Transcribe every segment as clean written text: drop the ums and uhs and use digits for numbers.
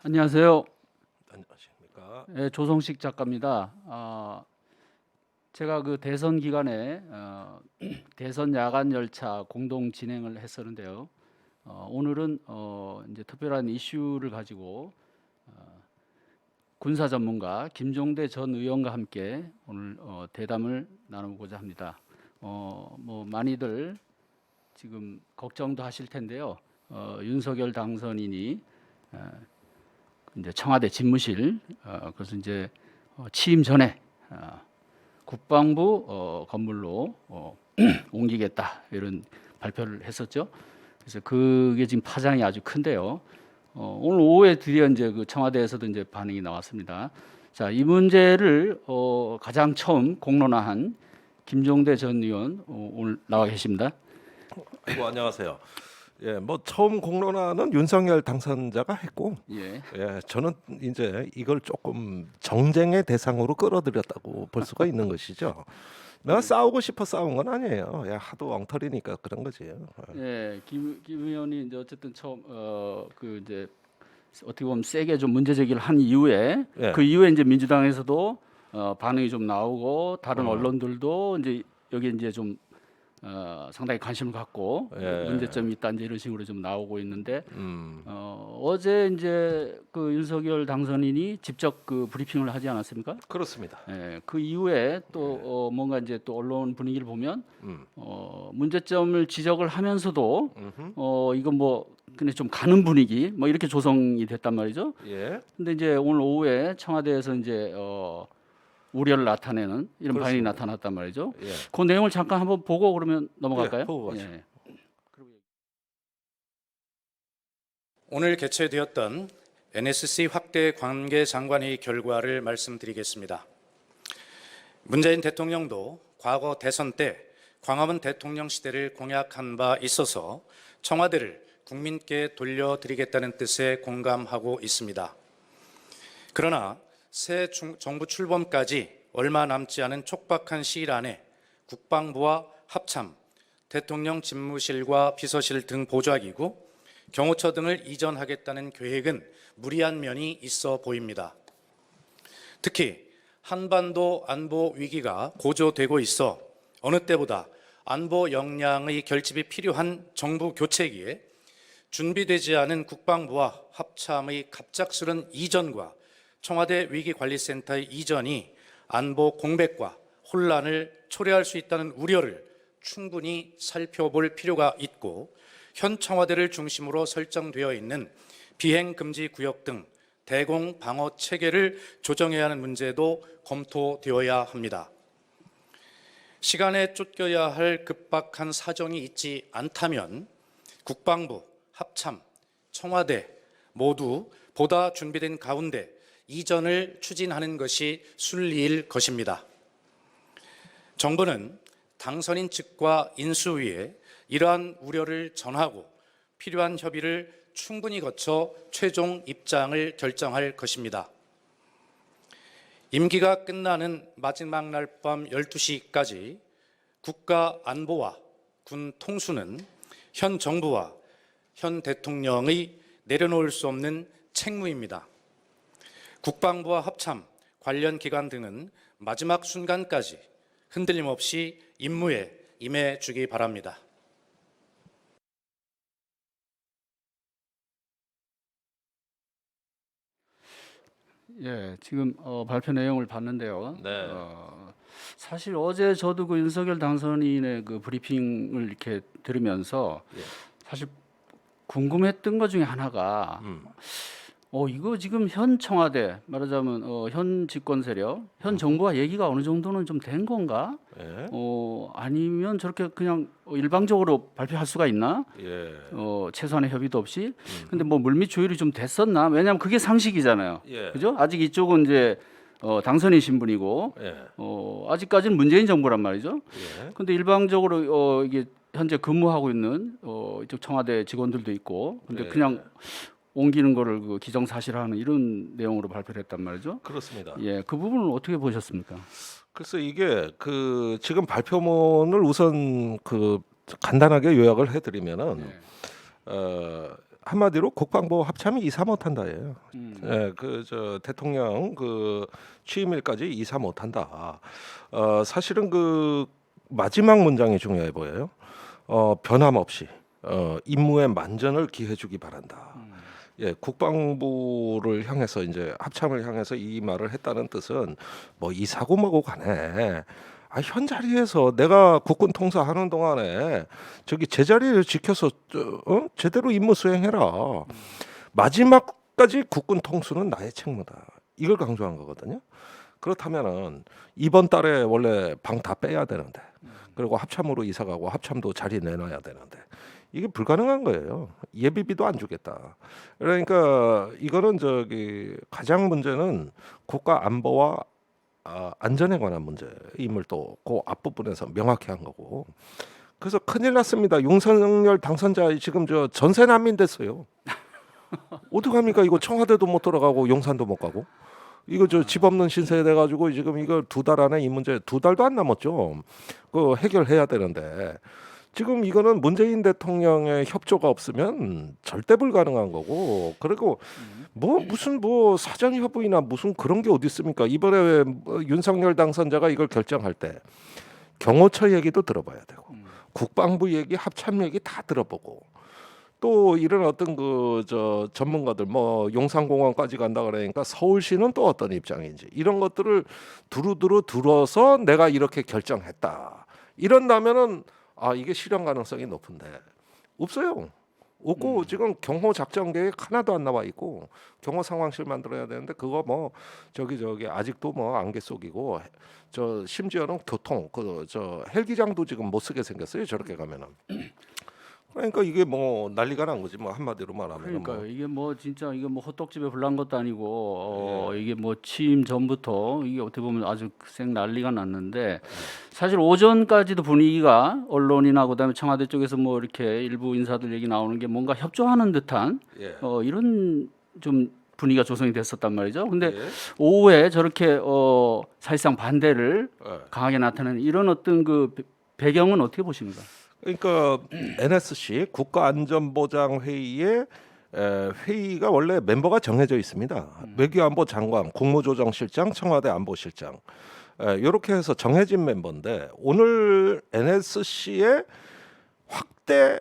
안녕하세요. 안녕하십니까? 예, 조성식 작가입니다. 제가 그 대선 기간에 대선 야간 열차 공동 진행을 했었는데요. 오늘은 이제 특별한 이슈를 가지고 군사 전문가 김종대 전 의원과 함께 오늘 대담을 나누고자 합니다. 뭐 많이들 지금 걱정도 하실 텐데요. 윤석열 당선인이 이제 청와대 집무실 그래서 이제 취임 전에 국방부 건물로 옮기겠다 이런 발표를 했었죠. 그래서 그게 지금 파장이 아주 큰데요. 오늘 오후에 드디어 이제 그 청와대에서도 이제 반응이 나왔습니다. 자, 이 문제를 가장 처음 공론화한 김종대 전 의원 오늘 나와 계십니다. 안녕하세요. 예, 뭐 처음 공론화는 윤석열 당선자가 했고, 예. 저는 이제 이걸 조금 정쟁의 대상으로 끌어들였다고 볼 수가 있는 것이죠. 내가 싸우고 싶어 싸운 건 아니에요. 하도 엉터리니까 그런 거지. 예, 김 의원이 이제 어쨌든 처음 그 이제 어떻게 보면 세게 좀 문제 제기를 한 이후에 예. 그 이후에 이제 민주당에서도 반응이 좀 나오고 다른 어. 언론들도 이제 여기 이제 좀 상당히 관심을 갖고 예. 문제점이 있다 이제 이런 식으로 좀 나오고 있는데 음, 어제 이제 그 윤석열 당선인이 직접 그 브리핑을 하지 않았습니까? 그렇습니다. 예, 그 이후에 또 뭔가 이제 또 언론 분위기를 보면 음, 문제점을 지적을 하면서도 음흠. 이건 뭐 근데 좀 가는 분위기 뭐 이렇게 조성이 됐단 말이죠. 예, 근데 이제 오늘 오후에 청와대에서 이제 우려를 나타내는 이런 반응이 그렇습니다. 나타났단 말이죠. 예, 그 내용을 잠깐 한번 보고 그러면 넘어갈까요? 예, 보고 가시죠. 예. 오늘 개최되었던 NSC 확대 관계 장관회의 결과를 말씀드리겠습니다. 문재인 대통령도 과거 대선 때 광화문 대통령 시대를 공약한 바 있어서 청와대를 국민께 돌려드리겠다는 뜻에 공감하고 있습니다. 그러나 새 정부 출범까지 얼마 남지 않은 촉박한 시일 안에 국방부와 합참, 대통령 집무실과 비서실 등 보좌기구, 경호처 등을 이전하겠다는 계획은 무리한 면이 있어 보입니다. 특히 한반도 안보 위기가 고조되고 있어 어느 때보다 안보 역량의 결집이 필요한 정부 교체기에 준비되지 않은 국방부와 합참의 갑작스런 이전과 청와대 위기관리센터의 이전이 안보 공백과 혼란을 초래할 수 있다는 우려를 충분히 살펴볼 필요가 있고 현 청와대를 중심으로 설정되어 있는 비행금지 구역 등 대공 방어 체계를 조정해야 하는 문제도 검토되어야 합니다. 시간에 쫓겨야 할 급박한 사정이 있지 않다면 국방부, 합참, 청와대 모두 보다 준비된 가운데 이전을 추진하는 것이 순리일 것입니다. 정부는 당선인 측과 인수위에 이러한 우려를 전하고 필요한 협의를 충분히 거쳐 최종 입장을 결정할 것입니다. 임기가 끝나는 마지막 날 밤 12시까지 국가 안보와 군 통수는 현 정부와 현 대통령의 내려놓을 수 없는 책무입니다. 국방부와 합참, 관련 기관 등은 마지막 순간까지 흔들림 없이 임무에 임해 주기 바랍니다. 예, 지금 발표 내용을 봤는데요. 네. 사실 어제 저도 그 윤석열 당선인의 그 브리핑을 이렇게 들으면서 예. 사실 궁금했던 것 중에 하나가 이거 지금 현 청와대 말하자면 현 집권 세력, 현 정부와 얘기가 어느 정도는 좀 된 건가? 예, 아니면 저렇게 그냥 일방적으로 발표할 수가 있나? 예, 최소한의 협의도 없이. 근데 뭐 물밑 조율이 좀 됐었나? 왜냐하면 그게 상식이잖아요. 예. 그죠? 아직 이쪽은 이제 당선인 신분이고 예, 아직까지는 문재인 정부란 말이죠. 예. 근데 일방적으로 이게 현재 근무하고 있는 이쪽 청와대 직원들도 있고, 근데 네. 그냥 옮기는 거를 그 기정사실화하는 이런 내용으로 발표를 했단 말이죠. 그렇습니다. 예, 그 부분은 어떻게 보셨습니까? 그래서 이게 그 지금 발표문을 우선 그 간단하게 요약을 해드리면은 네. 어, 한마디로 국방부 합참이 이사 못한다예요. 음. 예, 그 저 대통령 그 취임일까지 이사 못한다. 사실은 그 마지막 문장이 중요해 보여요. 변함없이 임무에 만전을 기해주기 바란다. 예, 국방부를 향해서 이제 합참을 향해서 이 말을 했다는 뜻은 뭐 이사고 뭐고 간에 현 자리에서 내가 국군 통사하는 동안에 저기 제자리를 지켜서 제대로 임무 수행해라. 마지막까지 국군 통수는 나의 책무다. 이걸 강조한 거거든요. 그렇다면은 이번 달에 원래 방 다 빼야 되는데, 그리고 합참으로 이사 가고 합참도 자리 내놔야 되는데 이게 불가능한 거예요. 예비비도 안 주겠다. 그러니까 이거는 저기 가장 문제는 국가 안보와 안전에 관한 문제임을 또 그 앞부분에서 명확히 한 거고. 그래서 큰일 났습니다. 윤석열 당선자 지금 저 전세 난민 됐어요. 어떡합니까? 이거 청와대도 못 들어가고 용산도 못 가고. 이거 저 집 없는 신세 돼 가지고 지금 이거 2달 안에 이 문제 2달도 안 남았죠. 그 해결해야 되는데 지금 이거는 문재인 대통령의 협조가 없으면 절대 불가능한 거고. 그리고 뭐 무슨 뭐 사전 협의나 무슨 그런 게 어디 있습니까? 이번에 윤석열 당선자가 이걸 결정할 때 경호처 얘기도 들어봐야 되고 국방부 얘기, 합참 얘기 다 들어보고 또 이런 어떤 그 저 전문가들 뭐 용산공원까지 간다 그러니까 서울시는 또 어떤 입장인지 이런 것들을 두루두루 들어서 내가 이렇게 결정했다. 이런다면은 이게 실현 가능성이 높은데 없어요. 없고 지금 경호 작전 계획 하나도 안 나와 있고 경호 상황실 만들어야 되는데 그거 뭐 저기 아직도 뭐 안개 속이고 저 심지어는 교통 그 저 헬기장도 지금 못 쓰게 생겼어요. 저렇게 가면은. 그러니까 이게 뭐 난리가 난 거지 뭐 한마디로 말하면. 그러니까 이게 뭐 진짜 이게 뭐 호떡집에 불난 것도 아니고 이게 뭐 취임 전부터 이게 어떻게 보면 아주 생 난리가 났는데 사실 오전까지도 분위기가 언론이나 그다음에 청와대 쪽에서 뭐 이렇게 일부 인사들 얘기 나오는 게 뭔가 협조하는 듯한 이런 좀 분위기가 조성이 됐었단 말이죠. 근데 오후에 저렇게 사실상 반대를 강하게 나타내는 이런 어떤 그 배경은 어떻게 보십니까? 그러니까 NSC 국가안전보장회의에 회의가 원래 멤버가 정해져 있습니다. 외교안보 장관, 국무조정실장, 청와대 안보실장 이렇게 해서 정해진 멤버인데 오늘 NSC의 확대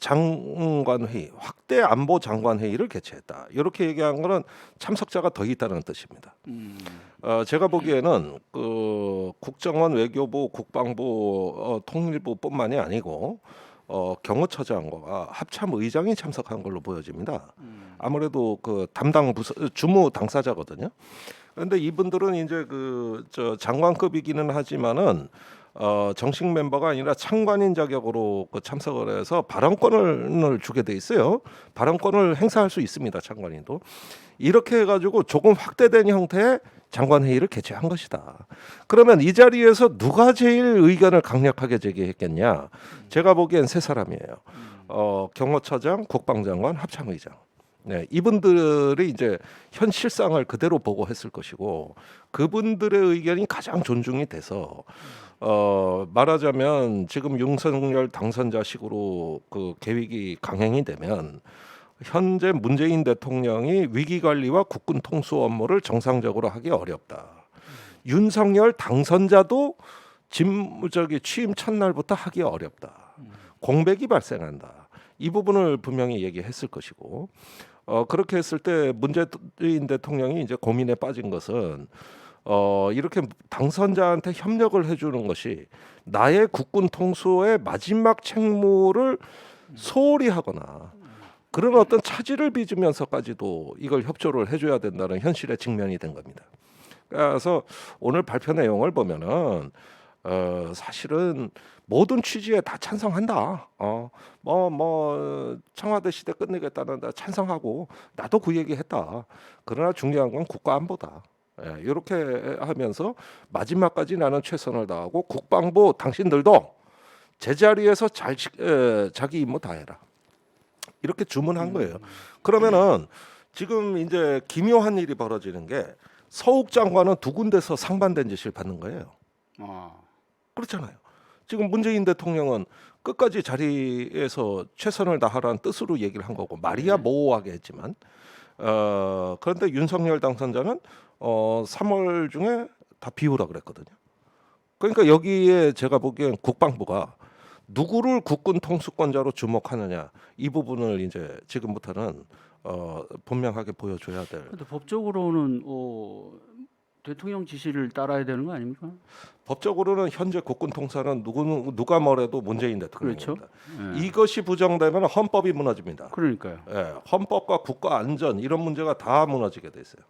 장관회의, 확대 안보 장관회의를 개최했다. 이렇게 얘기한 거는 참석자가 더 있다는 뜻입니다. 제가 보기에는 그 국정원, 외교부, 국방부, 통일부뿐만이 아니고 경호처장과 합참 의장이 참석한 걸로 보여집니다. 아무래도 그 담당 부서 주무 당사자거든요. 그런데 이분들은 이제 그 저 장관급이기는 하지만은 정식 멤버가 아니라 참관인 자격으로 그 참석을 해서 발언권을 주게 돼 있어요. 발언권을 행사할 수 있습니다. 참관인도. 이렇게 해가지고 조금 확대된 형태의 장관 회의를 개최한 것이다. 그러면 이 자리에서 누가 제일 의견을 강력하게 제기했겠냐? 제가 보기엔 세 사람이에요. 경호처장, 국방장관, 합참의장. 네, 이분들이 이제 현 실상을 그대로 보고 했을 것이고 그분들의 의견이 가장 존중이 돼서 말하자면 지금 윤석열 당선자식으로 그 계획이 강행이 되면 현재 문재인 대통령이 위기 관리와 국군 통수 업무를 정상적으로 하기 어렵다. 윤석열 당선자도 취임 첫날부터 하기 어렵다. 공백이 발생한다. 이 부분을 분명히 얘기했을 것이고 그렇게 했을 때 문재인 대통령이 이제 고민에 빠진 것은 이렇게 당선자한테 협력을 해주는 것이 나의 국군 통수의 마지막 책무를 소홀히 하거나 그런 어떤 차질을 빚으면서까지도 이걸 협조를 해줘야 된다는 현실에 직면이 된 겁니다. 그래서 오늘 발표 내용을 보면은 사실은 모든 취지에 다 찬성한다. 청와대 시대 끝내겠다는 데 찬성하고 나도 그 얘기했다. 그러나 중요한 건 국가 안보다. 이렇게 하면서 마지막까지 나는 최선을 다하고 국방부 당신들도 제자리에서 자기 임무 다 해라. 이렇게 주문한 거예요. 그러면은 지금 이제 기묘한 일이 벌어지는 게 서욱 장관은 두 군데서 상반된 짓을 받는 거예요. 그렇잖아요. 지금 문재인 대통령은 끝까지 자리에서 최선을 다하라는 뜻으로 얘기를 한 거고 말이야 모호하게 했지만 그런데 윤석열 당선자는 3월 중에 다 비우라 그랬거든요. 그러니까 여기에 제가 보기엔 국방부가 누구를 국군 통수권자로 주목하느냐 이 부분을 이제 지금부터는 분명하게 보여줘야 될. 근데 법적으로는 대통령 지시를 따라야 되는 거 아닙니까? 법적으로는 현재 국군 통사는 누가 뭐래도 문재인 대통령입니다. 그렇죠. 예. 이것이 부정되면 헌법이 무너집니다. 그러니까요. 예, 헌법과 국가 안전 이런 문제가 다 무너지게 돼 있어요.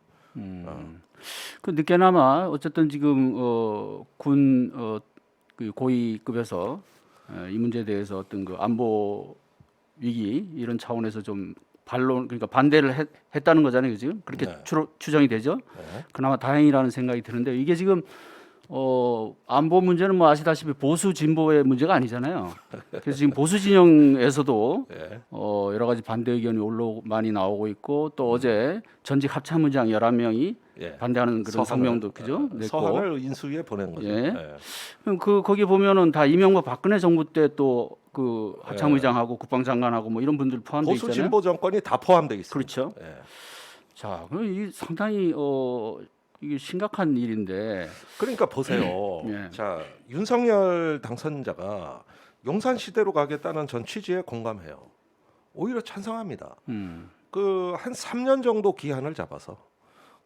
그 늦게나마 어쨌든 지금 그 고위급에서 이 문제에 대해서 어떤 그 안보 위기 이런 차원에서 좀 반론 그러니까 반대를 했다는 거잖아요, 지금 그렇게 네. 추정이 되죠. 네. 그나마 다행이라는 생각이 드는데 이게 지금 안보 문제는 뭐 아시다시피 보수 진보의 문제가 아니잖아요. 그래서 지금 보수 진영에서도 예. 여러 가지 반대 의견이 많이 나오고 있고 또 어제 전직 합참의장 11명이 예. 반대하는 그런 성명도 그죠? 냈고. 서한을 인수위에 보낸 거죠. 예. 예. 그럼 거기 보면은 다 이명박 박근혜 정부 때 또 그 합참의장하고 국방장관하고 뭐 이런 분들 포함돼 보수 있잖아요. 진보 정권이 다 포함돼 있습니다. 그렇죠. 예. 자, 그럼 이 상당히 이게 심각한 일인데. 그러니까 보세요. 예. 자, 윤석열 당선자가 용산 시대로 가겠다는 전 취지에 공감해요. 오히려 찬성합니다. 그 한 3년 정도 기한을 잡아서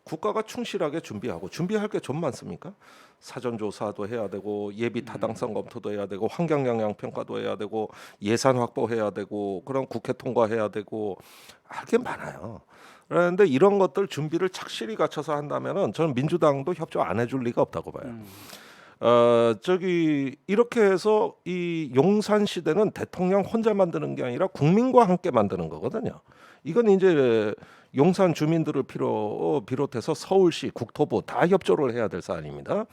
국가가 충실하게 준비하고 준비할 게 좀 많습니까? 사전 조사도 해야 되고 예비 타당성 검토도 해야 되고 환경 영향 평가도 해야 되고 예산 확보해야 되고 그런 국회 통과해야 되고 할 게 많아요. 그런데 이런 것들 준비를 착실히 갖춰서 한다면은 저는 민주당도 협조 안 해줄 리가 없다고 봐요. 저기 이렇게 해서 이 용산 시대는 대통령 혼자 만드는 게 아니라 국민과 함께 만드는 거거든요. 이건 이제 용산 주민들을 비롯해서 서울시, 국토부 다 협조를 해야 될 사안입니다.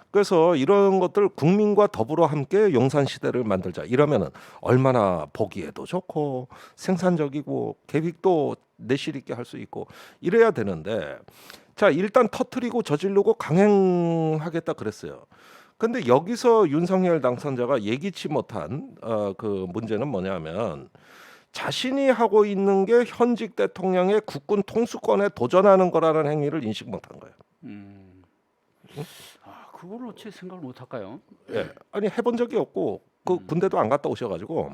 그래서 이런 것들 국민과 더불어 함께 용산 시대를 만들자. 이러면은 얼마나 보기에도 좋고 생산적이고 계획도 내실 있게 할 수 있고 이래야 되는데 자 일단 터트리고 저지르고 강행하겠다 그랬어요. 근데 여기서 윤석열 당선자가 예기치 못한 그 문제는 뭐냐면 자신이 하고 있는 게 현직 대통령의 국군 통수권에 도전하는 거라는 행위를 인식 못한 거예요. 아, 그걸 어떻게 생각을 못 할까요? 예, 아니 해본 적이 없고 그 군대도 안 갔다 오셔가지고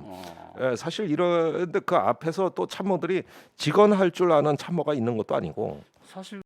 예, 사실 이런데 그 앞에서 또 참모들이 직언할 줄 아는 참모가 있는 것도 아니고 사실